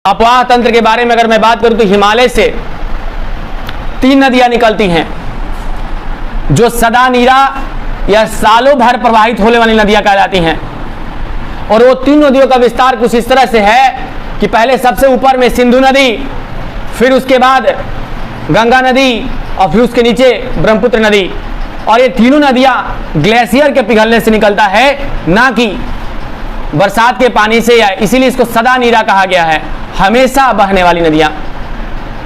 अपवाह तंत्र के बारे में अगर मैं बात करूं तो हिमालय से 3 नदियां निकलती हैं जो सदा नीरा या सालों भर प्रवाहित होने वाली नदियां कहलाती हैं। और वो 3 नदियों का विस्तार कुछ इस तरह से है कि पहले सबसे ऊपर में सिंधु नदी, फिर उसके बाद गंगा नदी और फिर उसके नीचे ब्रह्मपुत्र नदी। और ये तीनों नदियां ग्लेशियर के पिघलने से निकलता है, ना कि बरसात के पानी से, या इसीलिए इसको सदा नीरा कहा गया है, हमेशा बहने वाली नदियां।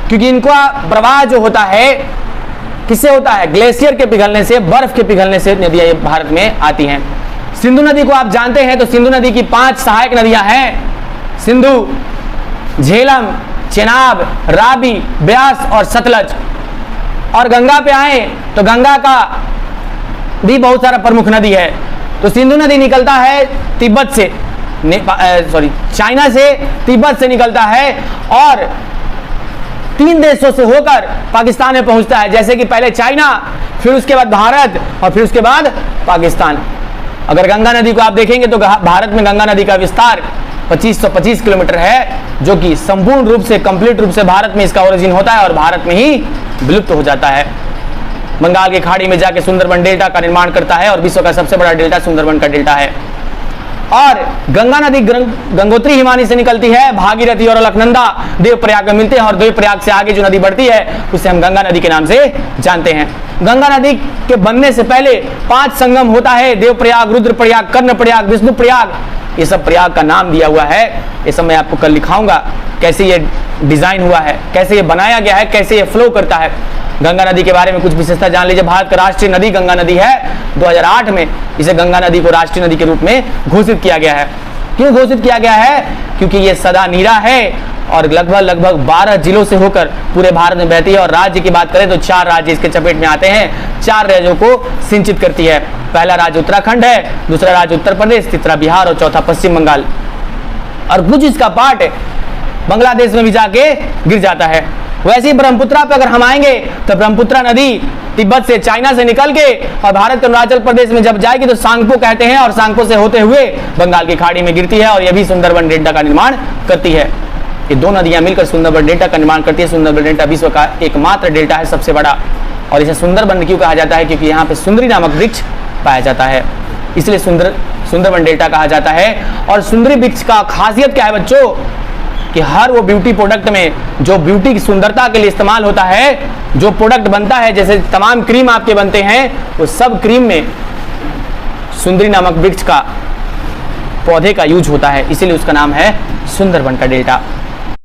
क्योंकि इनका प्रवाह जो होता है किससे होता है? ग्लेशियर के पिघलने से, बर्फ के पिघलने से नदियां ये भारत में आती हैं। सिंधु नदी को आप जानते हैं, तो सिंधु नदी की 5 सहायक नदियां हैं, सिंधु, झेलम, चेनाब, रावी, ब्यास और सतलज। और गंगा पे आए तो गंगा का भी बहुत सारा प्रमुख नदी है। तो सिंधु नदी निकलता है तिब्बत से, चाइना से, तिब्बत से निकलता है और 3 देशों से होकर पाकिस्तान में पहुंचता है, जैसे कि पहले चाइना, फिर उसके बाद भारत और फिर उसके बाद पाकिस्तान। अगर गंगा नदी को आप देखेंगे तो भारत में गंगा नदी का विस्तार 2525 किलोमीटर है, जो कि संपूर्ण रूप से, कंप्लीट रूप से भारत में इसका ओरिजिन होता है और भारत में ही विलुप्त हो जाता है। बंगाल की खाड़ी में जाके सुंदरबन डेल्टा का निर्माण करता है और विश्व का सबसे बड़ा डेल्टा सुंदरबन का डेल्टा है। और गंगा नदी गंगोत्री हिमानी से निकलती है, भागीरथी और अलकनंदा देवप्रयाग में मिलते हैं और देवप्रयाग से आगे जो नदी बढ़ती है उसे हम गंगा नदी के नाम से जानते हैं। गंगा नदी के बनने से पहले 5 संगम होता है, देवप्रयाग, रुद्रप्रयाग, कर्णप्रयाग, विष्णुप्रयाग। ये सब प्रयाग का नाम दिया हुआ है। ये सब मैं आपको कल लिखाऊंगा, कैसे ये डिजाइन हुआ है, कैसे ये बनाया गया है, कैसे ये फ्लो करता है। गंगा नदी के बारे में कुछ विशेषता जान लीजिए। भारत का राष्ट्रीय नदी गंगा नदी है। 2008 में इसे गंगा नदी को राष्ट्रीय नदी के रूप में घोषित किया गया है। क्यों घोषित किया गया है? क्योंकि ये सदा नीरा है और लगभग 12 जिलों से होकर पूरे भारत में बहती है। और राज्य की बात करें तो 4 राज्य इसके चपेट में आते हैं, 4 राज्यों को सिंचित करती है। पहला राज्य उत्तराखंड है, दूसरा राज्य उत्तर प्रदेश, तीसरा बिहार और चौथा पश्चिम बंगाल। और कुछ इसका पार्ट बांग्लादेश में भी जाके गिर जाता है। वैसे ही ब्रह्मपुत्रा पे अगर हम आएंगे तो ब्रह्मपुत्रा नदी तिब्बत से, चाइना से निकल के और भारत के अरुणाचल प्रदेश में जब जाएगी तो सांगपो कहते हैं और सांगपो से होते हुए बंगाल की खाड़ी में गिरती है और यह भी सुंदरबन डेल्टा का निर्माण करती है। ये 2 नदियां मिलकर सुंदरबन डेल्टा का निर्माण करती है। सुंदरबन डेल्टा विश्व का एकमात्र डेल्टा है, सबसे बड़ा। और इसे सुंदरबन क्यों कहा जाता है? क्योंकि यहाँ पे सुंदरी नामक वृक्ष पाया जाता है, इसलिए सुंदरबन डेल्टा कहा जाता है। और सुंदरी वृक्ष का खासियत क्या है बच्चों? कि हर वो ब्यूटी प्रोडक्ट में जो ब्यूटी की सुंदरता के लिए इस्तेमाल होता है, जो प्रोडक्ट बनता है, जैसे तमाम क्रीम आपके बनते हैं, वो सब क्रीम में सुंदरी नामक वृक्ष का, पौधे का यूज होता है, इसीलिए उसका नाम है सुंदरबन का डेल्टा।